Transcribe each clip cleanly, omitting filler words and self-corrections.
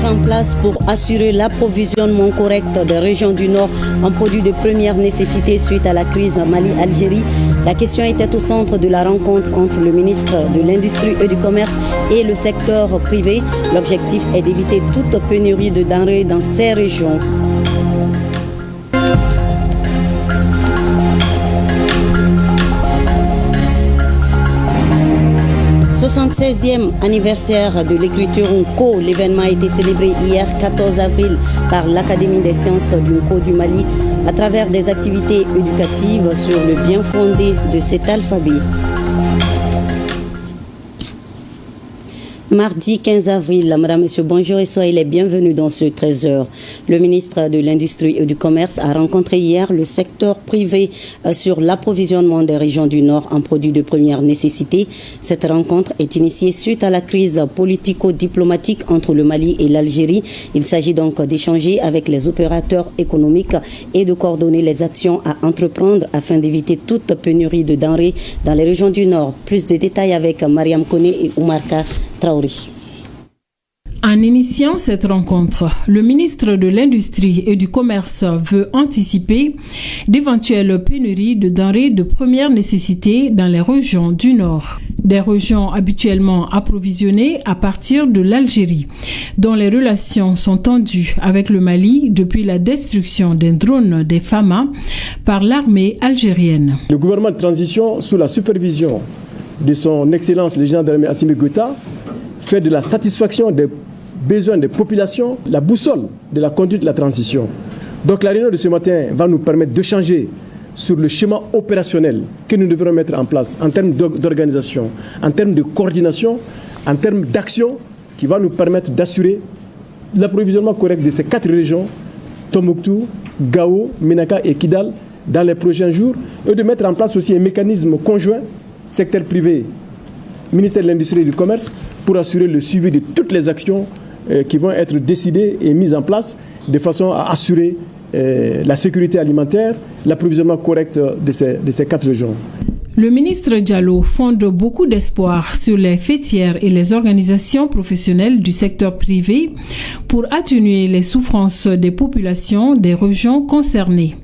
mettre en place pour assurer l'approvisionnement correct des régions du Nord en produits de première nécessité suite à la crise Mali-Algérie? La question était au centre de la rencontre entre le ministre de l'Industrie et du Commerce et le secteur privé. L'objectif est d'éviter toute pénurie de denrées dans ces régions. 76e anniversaire de l'écriture Nko. L'événement a été célébré hier 14 avril par l'Académie des sciences du Nko du Mali à travers des activités éducatives sur le bien fondé de cet alphabet. Mardi 15 avril, Madame, Monsieur, bonjour et soyez les bienvenus dans ce 13h. Le ministre de l'Industrie et du Commerce a rencontré hier le secteur privé sur l'approvisionnement des régions du Nord en produits de première nécessité. Cette rencontre est initiée suite à la crise politico-diplomatique entre le Mali et l'Algérie. Il s'agit donc d'échanger avec les opérateurs économiques et de coordonner les actions à entreprendre afin d'éviter toute pénurie de denrées dans les régions du Nord. Plus de détails avec Mariam Kone et Oumarka Traoré. En initiant cette rencontre, le ministre de l'Industrie et du Commerce veut anticiper d'éventuelles pénuries de denrées de première nécessité dans les régions du Nord. Des régions habituellement approvisionnées à partir de l'Algérie, dont les relations sont tendues avec le Mali depuis la destruction d'un drone des FAMA par l'armée algérienne. Le gouvernement de transition, sous la supervision de son Excellence le général de l'armée Assimi Goïta, fait de la satisfaction des besoins des populations la boussole de la conduite de la transition. Donc la réunion de ce matin va nous permettre de changer sur le schéma opérationnel que nous devrons mettre en place en termes d'organisation, en termes de coordination, en termes d'action qui va nous permettre d'assurer l'approvisionnement correct de ces 4 régions, Tombouctou, Gao, Ménaka et Kidal, dans les prochains jours, et de mettre en place aussi un mécanisme conjoint, secteur privé, ministère de l'Industrie et du Commerce, pour assurer le suivi de toutes les actions qui vont être décidées et mises en place de façon à assurer la sécurité alimentaire, l'approvisionnement correct de ces 4 régions. Le ministre Diallo fonde beaucoup d'espoir sur les fêtières et les organisations professionnelles du secteur privé pour atténuer les souffrances des populations des régions concernées.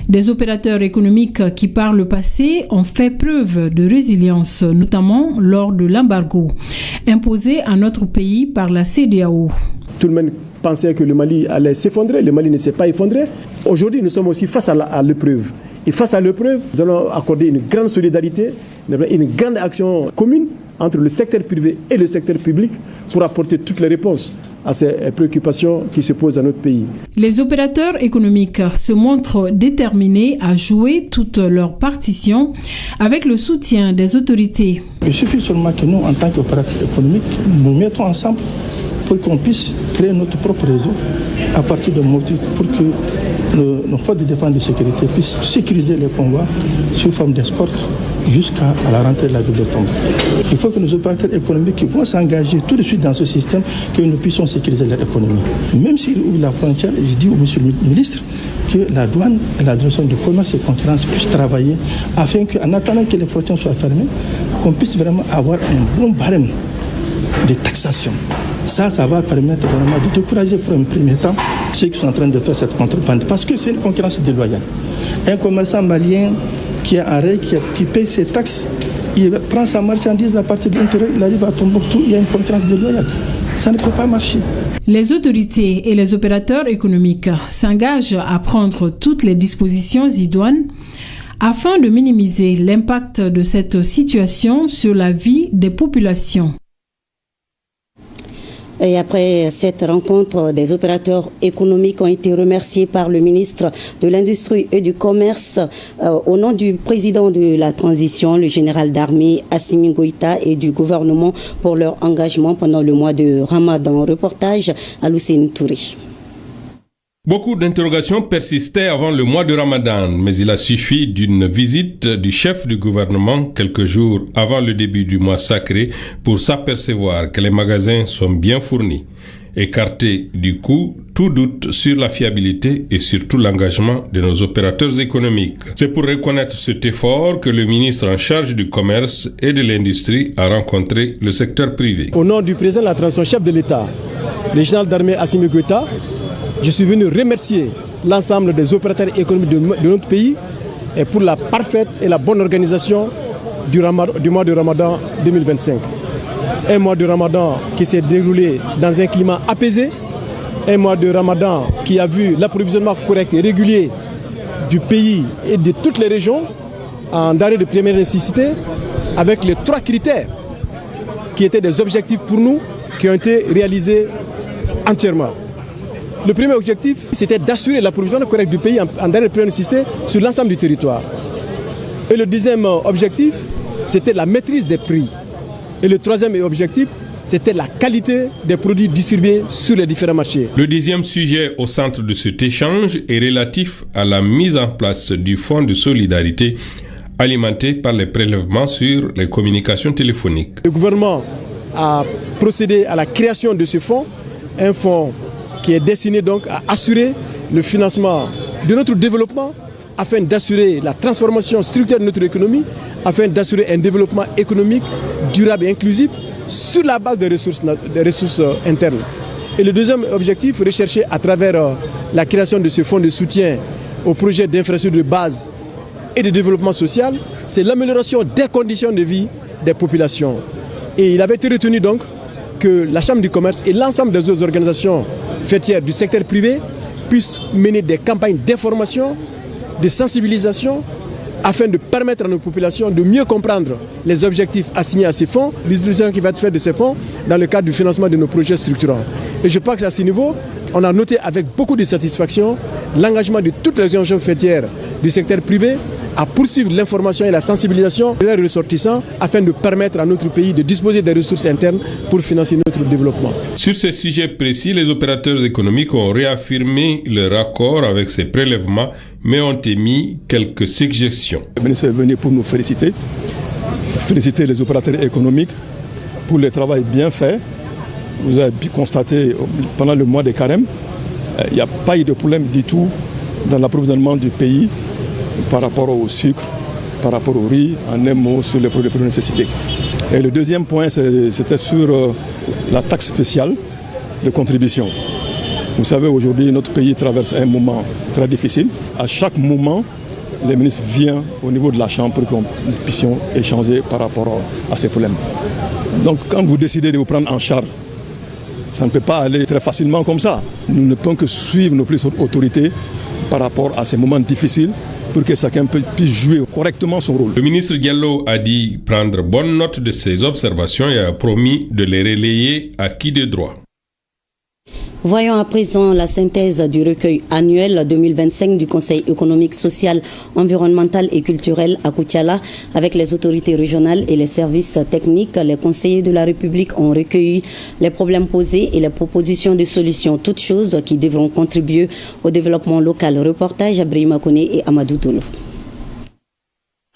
Des opérateurs économiques qui par le passé ont fait preuve de résilience, notamment lors de l'embargo imposé à notre pays par la CEDEAO. Tout le monde pensait que le Mali allait s'effondrer, le Mali ne s'est pas effondré. Aujourd'hui, nous sommes aussi face à l'épreuve. Et face à l'épreuve, nous allons accorder une grande solidarité, une grande action commune entre le secteur privé et le secteur public pour apporter toutes les réponses à ces préoccupations qui se posent à notre pays. Les opérateurs économiques se montrent déterminés à jouer toute leur partition avec le soutien des autorités. Il suffit seulement que nous, en tant qu'opérateurs économiques, nous mettons ensemble pour qu'on puisse créer notre propre réseau à partir de motifs pour que nos forces de défense et de sécurité puissent sécuriser les convois sous forme d'escorte jusqu'à la rentrée de la ville de Tombe. Il faut que nos opérateurs économiques vont s'engager tout de suite dans ce système, que nous puissions sécuriser leur économie. Même s'il ouvre la frontière, je dis au monsieur le ministre que la douane et la direction du commerce et concurrence puissent travailler afin qu'en attendant que les frontières soient fermées, qu'on puisse vraiment avoir un bon barème de taxation. Ça va permettre vraiment de décourager pour un premier temps ceux qui sont en train de faire cette contrebande. Parce que c'est une concurrence déloyale. Un commerçant malien qui est en règle, qui paye ses taxes, il prend sa marchandise à partir de l'intérieur, il arrive à Tombouctou, il y a une concurrence déloyale. Ça ne peut pas marcher. Les autorités et les opérateurs économiques s'engagent à prendre toutes les dispositions idoines afin de minimiser l'impact de cette situation sur la vie des populations. Et après cette rencontre, des opérateurs économiques ont été remerciés par le ministre de l'Industrie et du Commerce au nom du président de la transition, le général d'armée Assimi Goïta, et du gouvernement pour leur engagement pendant le mois de Ramadan. Reportage à Lucine Touré. Beaucoup d'interrogations persistaient avant le mois de Ramadan, mais il a suffi d'une visite du chef du gouvernement quelques jours avant le début du mois sacré pour s'apercevoir que les magasins sont bien fournis. Écarter du coup tout doute sur la fiabilité et surtout l'engagement de nos opérateurs économiques. C'est pour reconnaître cet effort que le ministre en charge du commerce et de l'industrie a rencontré le secteur privé. Au nom du président de la transition, chef de l'État, le général d'armée Assimi Goïta, je suis venu remercier l'ensemble des opérateurs économiques de notre pays et pour la parfaite et la bonne organisation du mois de Ramadan 2025. Un mois de Ramadan qui s'est déroulé dans un climat apaisé, un mois de Ramadan qui a vu l'approvisionnement correct et régulier du pays et de toutes les régions en denrées de première nécessité, avec les 3 critères qui étaient des objectifs pour nous, qui ont été réalisés entièrement. Le premier objectif, c'était d'assurer l'approvisionnement correct du pays en denrées de première nécessité sur l'ensemble du territoire. Et le deuxième objectif, c'était la maîtrise des prix. Et le troisième objectif, c'était la qualité des produits distribués sur les différents marchés. Le deuxième sujet au centre de cet échange est relatif à la mise en place du fonds de solidarité alimenté par les prélèvements sur les communications téléphoniques. Le gouvernement a procédé à la création de ce fonds, un fonds qui est destiné donc à assurer le financement de notre développement afin d'assurer la transformation structurelle de notre économie, afin d'assurer un développement économique durable et inclusif sur la base des ressources internes. Et le deuxième objectif recherché à travers la création de ce fonds de soutien aux projets d'infrastructure de base et de développement social, c'est l'amélioration des conditions de vie des populations. Et il avait été retenu donc que la Chambre du commerce et l'ensemble des autres organisations fêtières du secteur privé puissent mener des campagnes d'information, de sensibilisation, afin de permettre à nos populations de mieux comprendre les objectifs assignés à ces fonds, l'utilisation qui va être faite de ces fonds dans le cadre du financement de nos projets structurants. Et je pense qu'à ce niveau, on a noté avec beaucoup de satisfaction l'engagement de toutes les organisations fêtières du secteur privé à poursuivre l'information et la sensibilisation de leurs ressortissants afin de permettre à notre pays de disposer des ressources internes pour financer notre développement. Sur ces sujets précis, les opérateurs économiques ont réaffirmé leur accord avec ces prélèvements, mais ont émis quelques suggestions. Le ministre est venu pour nous féliciter les opérateurs économiques pour le travail bien fait. Vous avez pu constater pendant le mois de carême, il n'y a pas eu de problème du tout dans l'approvisionnement du pays par rapport au sucre, par rapport au riz, en un mot sur les produits de première nécessité. Et le deuxième point, c'était sur la taxe spéciale de contribution. Vous savez, aujourd'hui, notre pays traverse un moment très difficile. À chaque moment, le ministre vient au niveau de la Chambre pour que nous puissions échanger par rapport à ces problèmes. Donc, quand vous décidez de vous prendre en charge, ça ne peut pas aller très facilement comme ça. Nous ne pouvons que suivre nos plus hautes autorités par rapport à ces moments difficiles pour que chacun puisse jouer correctement son rôle. Le ministre Diallo a dit prendre bonne note de ces observations et a promis de les relayer à qui de droit. Voyons à présent la synthèse du recueil annuel 2025 du Conseil économique, social, environnemental et culturel à Koutiala. Avec les autorités régionales et les services techniques, les conseillers de la République ont recueilli les problèmes posés et les propositions de solutions, toutes choses qui devront contribuer au développement local. Reportage à Brahima Kone et Amadou Toulou.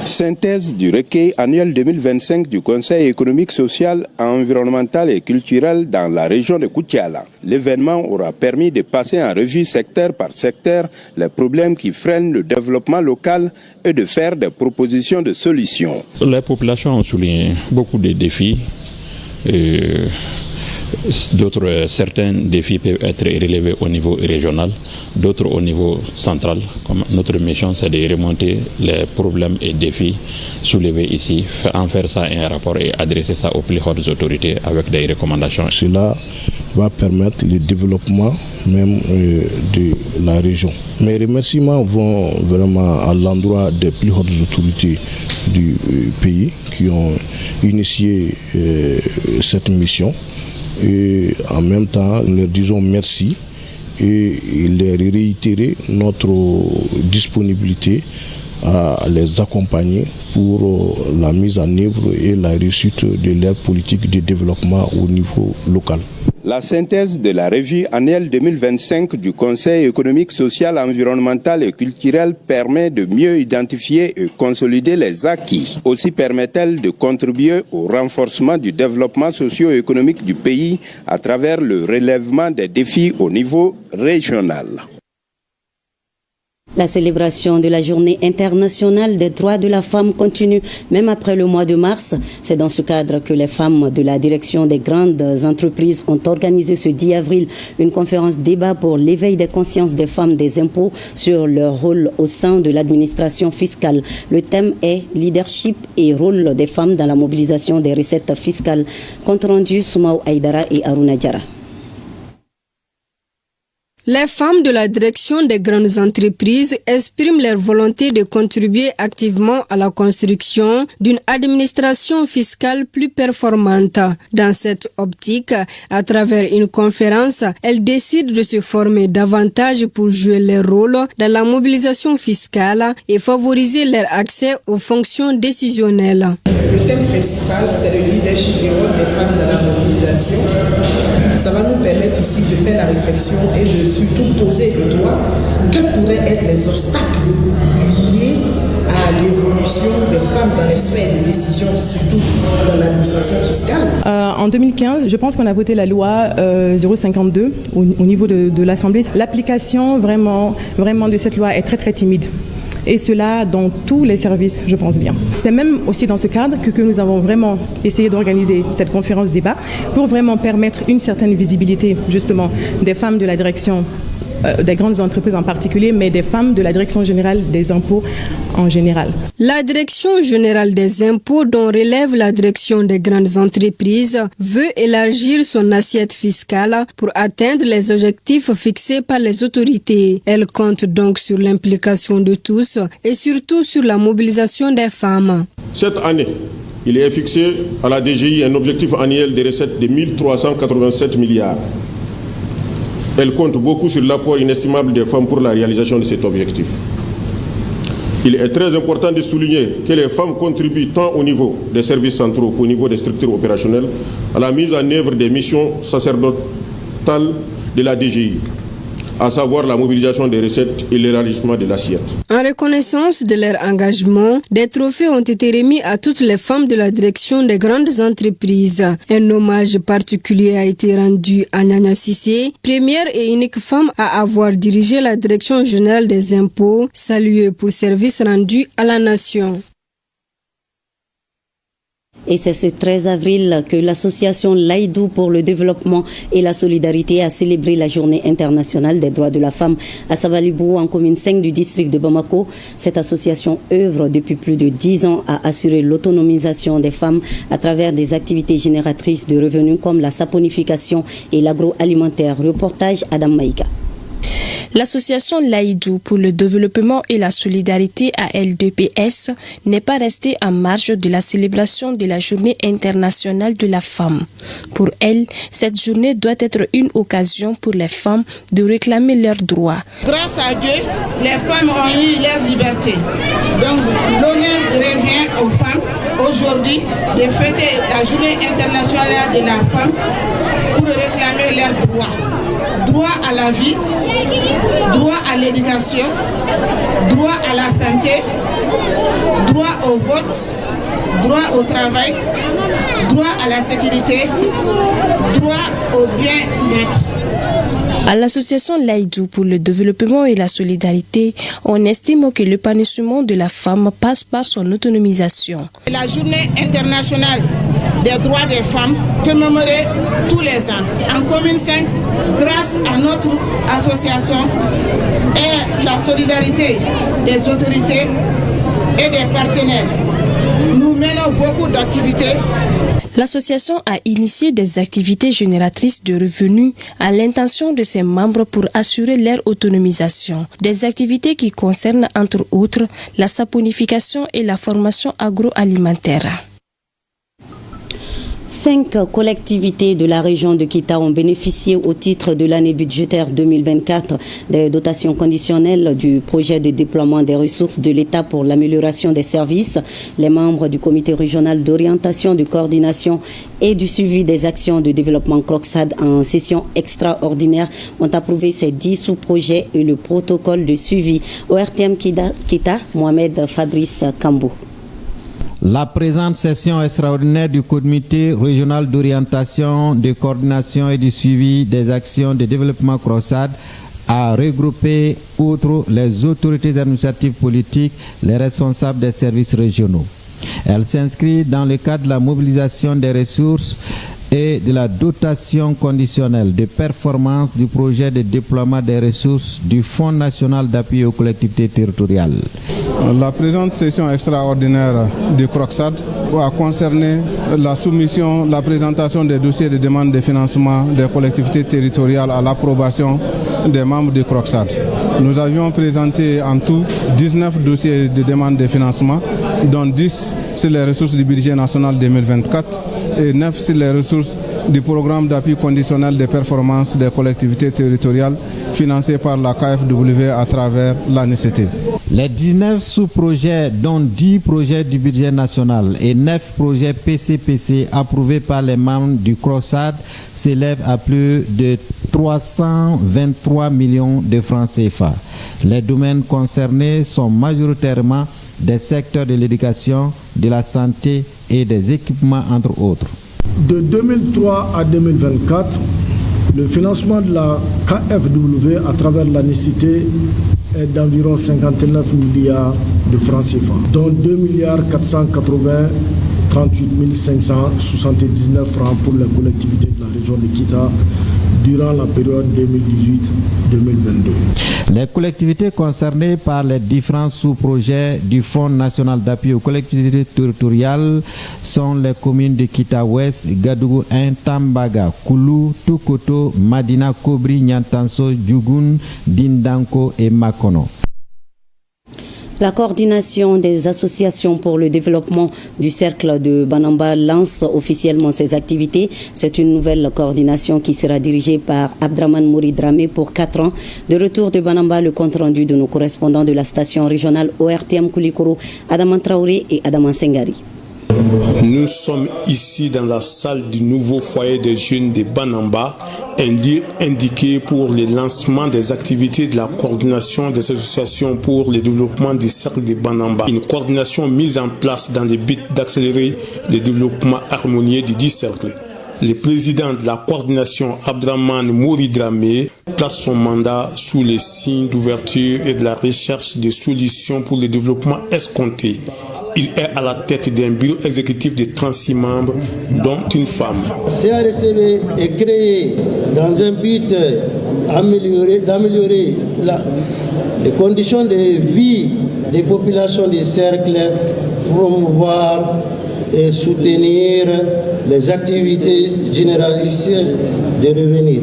Synthèse du recueil annuel 2025 du Conseil économique, social, environnemental et culturel dans la région de Koutiala. L'événement aura permis de passer en revue secteur par secteur les problèmes qui freinent le développement local et de faire des propositions de solutions. Les populations ont souligné beaucoup de défis. Certains défis peuvent être relevés au niveau régional, d'autres au niveau central. Comme notre mission, c'est de remonter les problèmes et défis soulevés ici, en faire ça un rapport et adresser ça aux plus hautes autorités avec des recommandations. Cela va permettre le développement même de la région. Mes remerciements vont vraiment à l'endroit des plus hautes autorités du pays qui ont initié cette mission. Et en même temps, nous leur disons merci et leur réitérer notre disponibilité à les accompagner pour la mise en œuvre et la réussite de leur politique de développement au niveau local. La synthèse de la revue annuelle 2025 du Conseil économique, social, environnemental et culturel permet de mieux identifier et consolider les acquis. Aussi permet-elle de contribuer au renforcement du développement socio-économique du pays à travers le relèvement des défis au niveau régional. La célébration de la Journée internationale des droits de la femme continue même après le mois de mars. C'est dans ce cadre que les femmes de la direction des grandes entreprises ont organisé ce 10 avril une conférence débat pour l'éveil des consciences des femmes des impôts sur leur rôle au sein de l'administration fiscale. Le thème est leadership et rôle des femmes dans la mobilisation des recettes fiscales. Compte rendu Soumaou Aïdara et Aruna Diara. Les femmes de la direction des grandes entreprises expriment leur volonté de contribuer activement à la construction d'une administration fiscale plus performante. Dans cette optique, à travers une conférence, elles décident de se former davantage pour jouer leur rôle dans la mobilisation fiscale et favoriser leur accès aux fonctions décisionnelles. Le thème principal, c'est le leadership et rôle des femmes dans la mobilisation. Ça va nous permettre ici de faire la réflexion et de surtout poser le doigt quels pourraient être les obstacles liés à l'évolution des femmes dans les sphères de décision, surtout dans l'administration fiscale. En 2015, je pense qu'on a voté la loi 052 au niveau de l'Assemblée. L'application vraiment de cette loi est très très timide. Et cela dans tous les services, je pense bien. C'est même aussi dans ce cadre que nous avons vraiment essayé d'organiser cette conférence débat pour vraiment permettre une certaine visibilité justement des femmes de la direction des grandes entreprises en particulier, mais des femmes de la Direction générale des impôts en général. La Direction générale des impôts, dont relève la Direction des grandes entreprises, veut élargir son assiette fiscale pour atteindre les objectifs fixés par les autorités. Elle compte donc sur l'implication de tous et surtout sur la mobilisation des femmes. Cette année, il est fixé à la DGI un objectif annuel de recettes de 1 387 milliards. Elle compte beaucoup sur l'apport inestimable des femmes pour la réalisation de cet objectif. Il est très important de souligner que les femmes contribuent tant au niveau des services centraux qu'au niveau des structures opérationnelles à la mise en œuvre des missions sacerdotales de la DGI, à savoir la mobilisation des recettes et l'élargissement de l'assiette. En reconnaissance de leur engagement, des trophées ont été remis à toutes les femmes de la direction des grandes entreprises. Un hommage particulier a été rendu à Nana Sissé, première et unique femme à avoir dirigé la direction générale des impôts, saluée pour service rendu à la nation. Et c'est ce 13 avril que l'association Laïdou pour le développement et la solidarité a célébré la journée internationale des droits de la femme à Savalibou, en commune 5 du district de Bamako. Cette association œuvre depuis plus de 10 ans à assurer l'autonomisation des femmes à travers des activités génératrices de revenus comme la saponification et l'agroalimentaire. Reportage Adam Maïka. L'association Laïdou pour le développement et la solidarité ALDPS n'est pas restée en marge de la célébration de la journée internationale de la femme. Pour elle, cette journée doit être une occasion pour les femmes de réclamer leurs droits. Grâce à Dieu, les femmes ont eu leur liberté. Donc l'honneur revient aux femmes aujourd'hui de fêter la journée internationale de la femme pour réclamer leurs droits. Droit à la vie, droit à l'éducation, droit à la santé, droit au vote, droit au travail, droit à la sécurité, droit au bien-être. À l'association Laïdou pour le développement et la solidarité, on estime que l'épanouissement de la femme passe par son autonomisation. La journée internationale des droits des femmes commémorée tous les ans. En commune 5, grâce à notre association et la solidarité des autorités et des partenaires, nous menons beaucoup d'activités. L'association a initié des activités génératrices de revenus à l'intention de ses membres pour assurer leur autonomisation. Des activités qui concernent entre autres la saponification et la formation agroalimentaire. 5 collectivités de la région de Kita ont bénéficié au titre de l'année budgétaire 2024 des dotations conditionnelles du projet de déploiement des ressources de l'État pour l'amélioration des services. Les membres du comité régional d'orientation, de coordination et du suivi des actions de développement CROCSAD en session extraordinaire ont approuvé ces 10 sous-projets et le protocole de suivi. Au RTM Kita, Mohamed Fabrice Kambou. La présente session extraordinaire du comité régional d'orientation, de coordination et du suivi des actions de développement CROCSAD a regroupé, outre les autorités administratives politiques, les responsables des services régionaux. Elle s'inscrit dans le cadre de la mobilisation des ressources et de la dotation conditionnelle de performance du projet de déploiement des ressources du Fonds national d'appui aux collectivités territoriales. La présente session extraordinaire du CROCSAD a concerné la soumission, la présentation des dossiers de demande de financement des collectivités territoriales à l'approbation des membres du CROCSAD. Nous avions présenté en tout 19 dossiers de demande de financement, dont 10 sur les ressources du budget national 2024 et 9 sur les ressources du programme d'appui conditionnel des performances des collectivités territoriales financé par la KfW à travers l'ANECT. Les 19 sous-projets, dont 10 projets du budget national et 9 projets PCPC approuvés par les membres du CROCSAD, s'élèvent à plus de 323 millions de francs CFA. Les domaines concernés sont majoritairement des secteurs de l'éducation, de la santé et des équipements, entre autres. De 2003 à 2024, le financement de la KfW à travers la nécessité est d'environ 59 milliards de francs CFA, dont 2 milliards 438 579 francs pour les collectivités de la région de Kita durant la période 2018-2022. Les collectivités concernées par les différents sous-projets du Fonds national d'appui aux collectivités territoriales sont les communes de Kita Ouest, Gadougou 1, Tambaga, Koulou, Tukoto, Madina, Kobri, Nyantanso, Djougoun, Dindanko et Makono. La coordination des associations pour le développement du cercle de Banamba lance officiellement ses activités. C'est une nouvelle coordination qui sera dirigée par Abdraman Mouri-Dramé pour 4 ans. De retour de Banamba, le compte-rendu de nos correspondants de la station régionale ORTM Koulikoro, Adaman Traoré et Adaman Sengari. Nous sommes ici dans la salle du nouveau foyer des jeunes de Banamba, un lieu indiqué pour le lancement des activités de la coordination des associations pour le développement du cercle de Banamba. Une coordination mise en place dans le but d'accélérer le développement harmonieux du dit cercle. Le président de la coordination, Abdraman Mouri-Dramé, place son mandat sous les signes d'ouverture et de la recherche de solutions pour le développement escompté. Il est à la tête d'un bureau exécutif de 36 membres, dont une femme. CRCB est créé dans un but d'améliorer les conditions de vie des populations du cercle, promouvoir et soutenir les activités généralistes de revenus,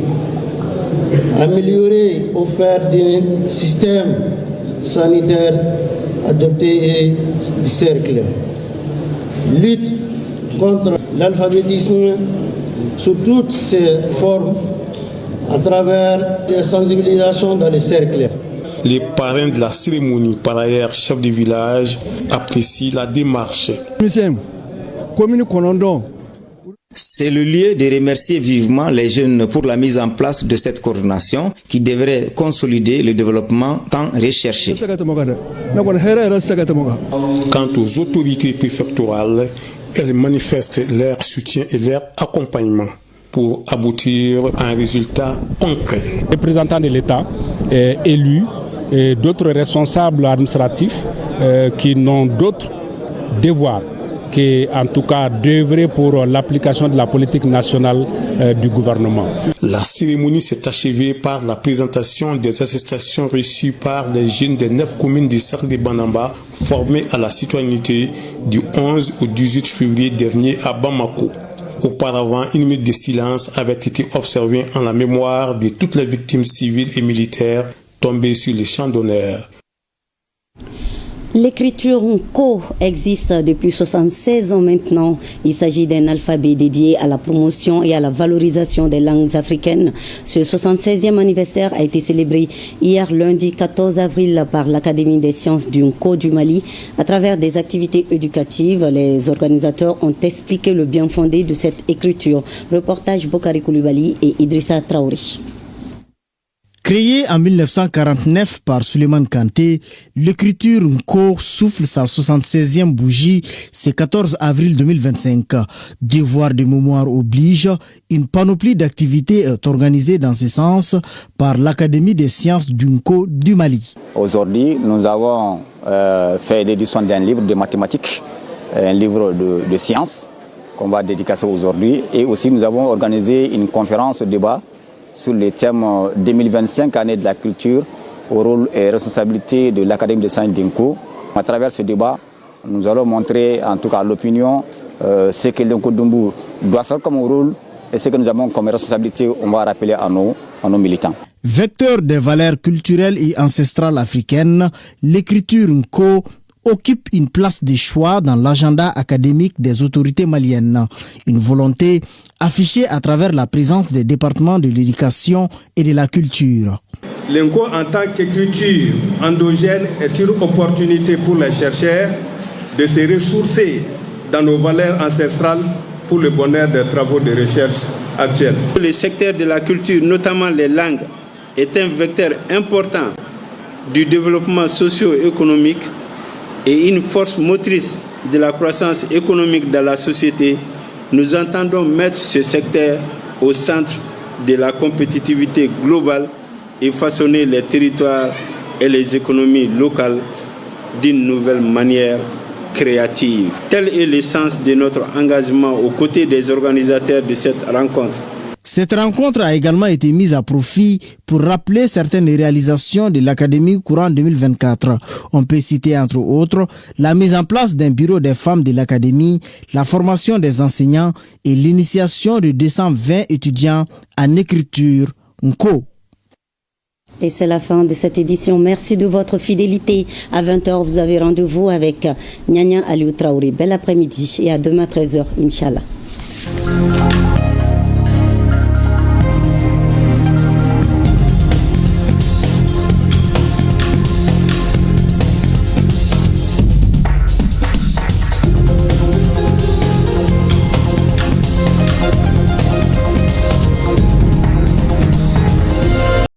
améliorer l'offre d'un système sanitaire adopté et du cercle, lutte contre l'alphabétisme sous toutes ses formes à travers la sensibilisation dans les cercles. Les parrains de la cérémonie, par ailleurs chef de village, apprécient la démarche. C'est le lieu de remercier vivement les jeunes pour la mise en place de cette coordination qui devrait consolider le développement tant recherché. Quant aux autorités préfectorales, elles manifestent leur soutien et leur accompagnement pour aboutir à un résultat concret. Les représentants de l'État élus et d'autres responsables administratifs qui n'ont d'autres devoirs qui en tout cas d'œuvrer pour l'application de la politique nationale du gouvernement. La cérémonie s'est achevée par la présentation des attestations reçues par les jeunes des 9 communes du cercle de Banamba formés à la citoyenneté du 11 au 18 février dernier à Bamako. Auparavant, une minute de silence avait été observée en la mémoire de toutes les victimes civiles et militaires tombées sur les champs d'honneur. L'écriture Nko existe depuis 76 ans maintenant. Il s'agit d'un alphabet dédié à la promotion et à la valorisation des langues africaines. Ce 76e anniversaire a été célébré hier lundi 14 avril par l'Académie des sciences du Nko du Mali. À travers des activités éducatives, les organisateurs ont expliqué le bien fondé de cette écriture. Reportage Bokari Koulibaly et Idrissa Traoré. Créée en 1949 par Suleiman Kanté, l'écriture Nko souffle sa 76e bougie ce 14 avril 2025. Devoir de mémoire oblige, une panoplie d'activités est organisée dans ce sens par l'Académie des sciences du Nko du Mali. Aujourd'hui, nous avons fait l'édition d'un livre de mathématiques, un livre de sciences qu'on va dédicacer aujourd'hui. Et aussi, nous avons organisé une conférence débat sur le thème 2025, année de la culture, au rôle et responsabilité de l'Académie des sciences d'Inko. À travers ce débat, nous allons montrer en tout cas à l'opinion ce que l'Inko Dumbu doit faire comme rôle et ce que nous avons comme responsabilité, on va rappeler à nos militants. Vecteur des valeurs culturelles et ancestrales africaines, l'écriture Nko occupe une place de choix dans l'agenda académique des autorités maliennes. Une volonté affichée à travers la présence des départements de l'éducation et de la culture. L'Inko en tant qu'écriture endogène est une opportunité pour les chercheurs de se ressourcer dans nos valeurs ancestrales pour le bonheur des travaux de recherche actuels. Le secteur de la culture, notamment les langues, est un vecteur important du développement socio-économique et une force motrice de la croissance économique dans la société. Nous entendons mettre ce secteur au centre de la compétitivité globale et façonner les territoires et les économies locales d'une nouvelle manière créative. Tel est l'essence de notre engagement aux côtés des organisateurs de cette rencontre. Cette rencontre a également été mise à profit pour rappeler certaines réalisations de l'Académie courant 2024. On peut citer entre autres la mise en place d'un bureau des femmes de l'Académie, la formation des enseignants et l'initiation de 220 étudiants en écriture Nko. Et c'est la fin de cette édition. Merci de votre fidélité. À 20h, vous avez rendez-vous avec Nyanya Aliou Traoré. Bel après-midi et à demain 13h, Inch'Allah.